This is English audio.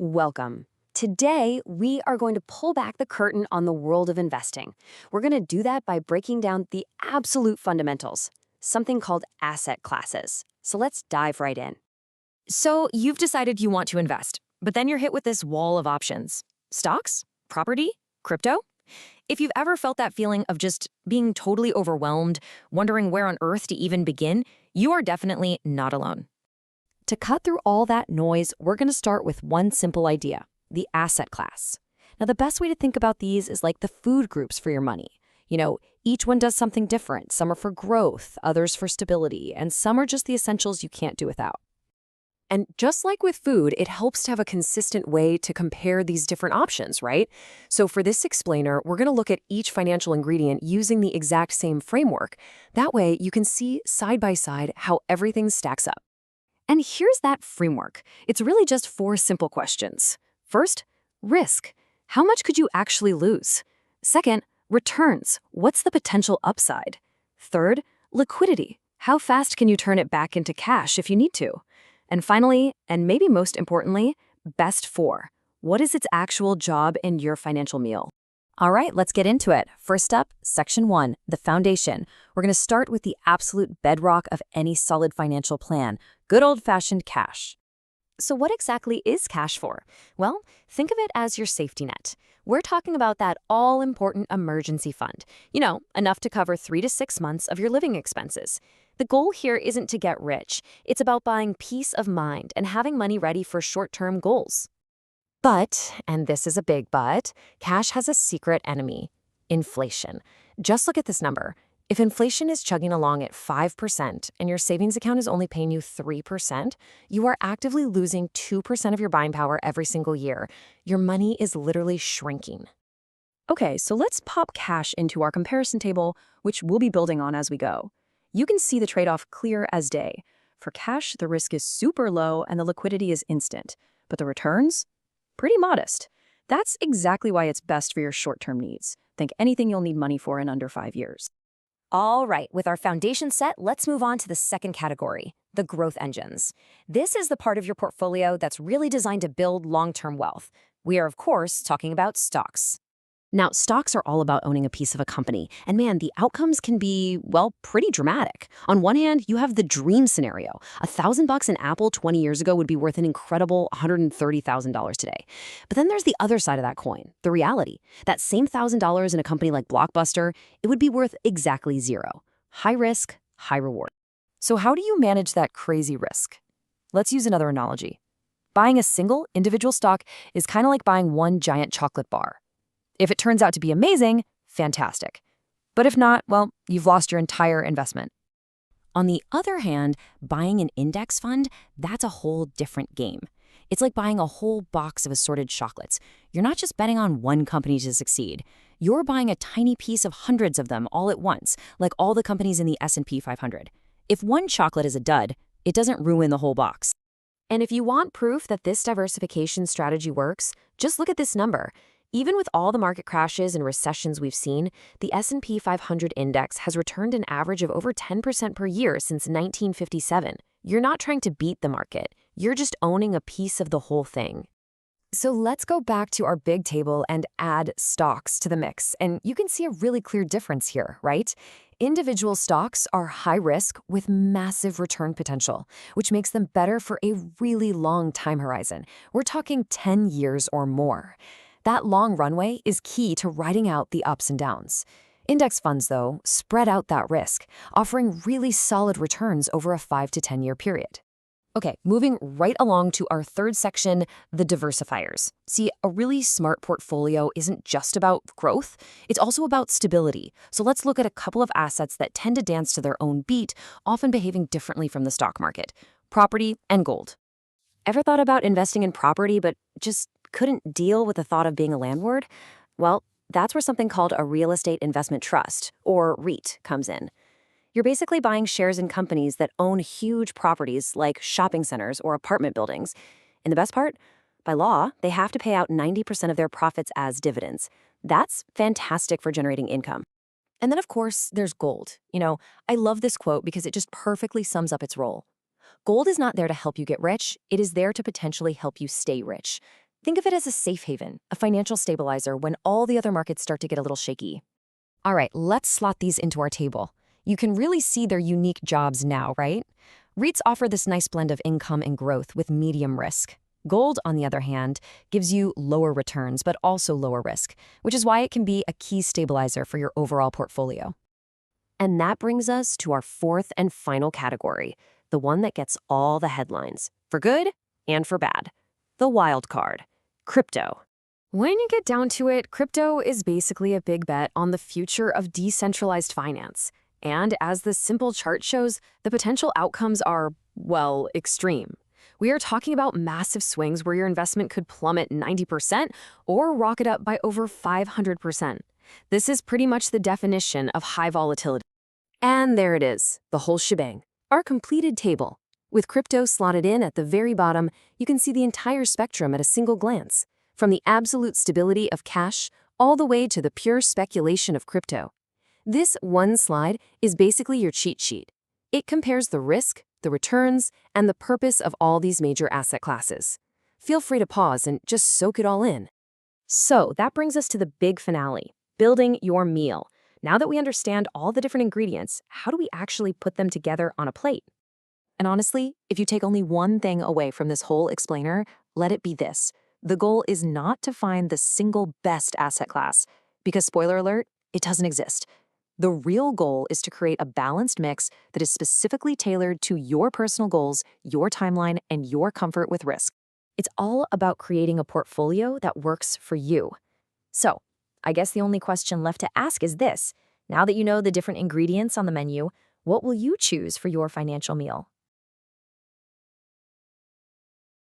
Welcome. Today, we are going to pull back the curtain on the world of investing. We're going to do that by breaking down the absolute fundamentals, something called asset classes. So let's dive right in. So you've decided you want to invest, but then you're hit with this wall of options. Stocks? Property? Crypto? If you've ever felt that feeling of just being totally overwhelmed, wondering where on earth to even begin, you are definitely not alone. To cut through all that noise, we're going to start with one simple idea, the asset class. Now, the best way to think about these is like the food groups for your money. Each one does something different. Some are for growth, others for stability, and some are just the essentials you can't do without. And just like with food, it helps to have a consistent way to compare these different options, right? So for this explainer, we're going to look at each financial ingredient using the exact same framework. That way, you can see side by side how everything stacks up. And here's that framework. It's really just four simple questions. First, risk. How much could you actually lose? Second, returns. What's the potential upside? Third, liquidity. How fast can you turn it back into cash if you need to? And finally, and maybe most importantly, best four. What is its actual job in your financial meal? All right, let's get into it. First up, Section 1, the foundation. We're going to start with the absolute bedrock of any solid financial plan, good old-fashioned cash. So what exactly is cash for? Well, think of it as your safety net. We're talking about that all-important emergency fund. Enough to cover 3 to 6 months of your living expenses. The goal here isn't to get rich. It's about buying peace of mind and having money ready for short-term goals. But, and this is a big but, cash has a secret enemy, inflation. Just look at this number. If inflation is chugging along at 5% and your savings account is only paying you 3%, you are actively losing 2% of your buying power every single year. Your money is literally shrinking. Okay, so let's pop cash into our comparison table, which we'll be building on as we go. You can see the trade-off clear as day. For cash, the risk is super low and the liquidity is instant, but the returns? Pretty modest. That's exactly why it's best for your short-term needs. Think anything you'll need money for in under 5 years. All right, with our foundation set, let's move on to the second category, the growth engines. This is the part of your portfolio that's really designed to build long-term wealth. We are, of course, talking about stocks. Now, stocks are all about owning a piece of a company. And man, the outcomes can be, well, pretty dramatic. On one hand, you have the dream scenario. $1,000 in Apple 20 years ago would be worth an incredible $130,000 today. But then there's the other side of that coin, the reality. That same $1,000 in a company like Blockbuster, it would be worth exactly zero. High risk, high reward. So how do you manage that crazy risk? Let's use another analogy. Buying a single individual stock is kind of like buying one giant chocolate bar. If it turns out to be amazing, fantastic. But if not, well, you've lost your entire investment. On the other hand, buying an index fund, that's a whole different game. It's like buying a whole box of assorted chocolates. You're not just betting on one company to succeed. You're buying a tiny piece of hundreds of them all at once, like all the companies in the S&P 500. If one chocolate is a dud, it doesn't ruin the whole box. And if you want proof that this diversification strategy works, just look at this number. Even with all the market crashes and recessions we've seen, the S&P 500 index has returned an average of over 10% per year since 1957. You're not trying to beat the market. You're just owning a piece of the whole thing. So let's go back to our big table and add stocks to the mix. And you can see a really clear difference here, right? Individual stocks are high risk with massive return potential, which makes them better for a really long time horizon. We're talking 10 years or more. That long runway is key to riding out the ups and downs. Index funds, though, spread out that risk, offering really solid returns over a 5 to 10-year period. Okay, moving right along to our third section, the diversifiers. See, a really smart portfolio isn't just about growth, it's also about stability. So let's look at a couple of assets that tend to dance to their own beat, often behaving differently from the stock market: property and gold. Ever thought about investing in property but just couldn't deal with the thought of being a landlord? Well, that's where something called a real estate investment trust, or REIT, comes in. You're basically buying shares in companies that own huge properties like shopping centers or apartment buildings. And the best part? By law, they have to pay out 90% of their profits as dividends. That's fantastic for generating income. And then, of course, there's gold. I love this quote because it just perfectly sums up its role. Gold is not there to help you get rich. It is there to potentially help you stay rich. Think of it as a safe haven, a financial stabilizer when all the other markets start to get a little shaky. All right, let's slot these into our table. You can really see their unique jobs now, right? REITs offer this nice blend of income and growth with medium risk. Gold, on the other hand, gives you lower returns but also lower risk, which is why it can be a key stabilizer for your overall portfolio. And that brings us to our fourth and final category, the one that gets all the headlines, for good and for bad. The wild card, crypto. When you get down to it, crypto is basically a big bet on the future of decentralized finance. And as the simple chart shows, the potential outcomes are, well, extreme. We are talking about massive swings where your investment could plummet 90% or rocket up by over 500%. This is pretty much the definition of high volatility. And there it is, the whole shebang, our completed table. With crypto slotted in at the very bottom, you can see the entire spectrum at a single glance, from the absolute stability of cash all the way to the pure speculation of crypto. This one slide is basically your cheat sheet. It compares the risk, the returns, and the purpose of all these major asset classes. Feel free to pause and just soak it all in. So that brings us to the big finale, building your meal. Now that we understand all the different ingredients, how do we actually put them together on a plate? And honestly, if you take only one thing away from this whole explainer, let it be this. The goal is not to find the single best asset class, because spoiler alert, it doesn't exist. The real goal is to create a balanced mix that is specifically tailored to your personal goals, your timeline, and your comfort with risk. It's all about creating a portfolio that works for you. So, I guess the only question left to ask is this. Now that you know the different ingredients on the menu, what will you choose for your financial meal?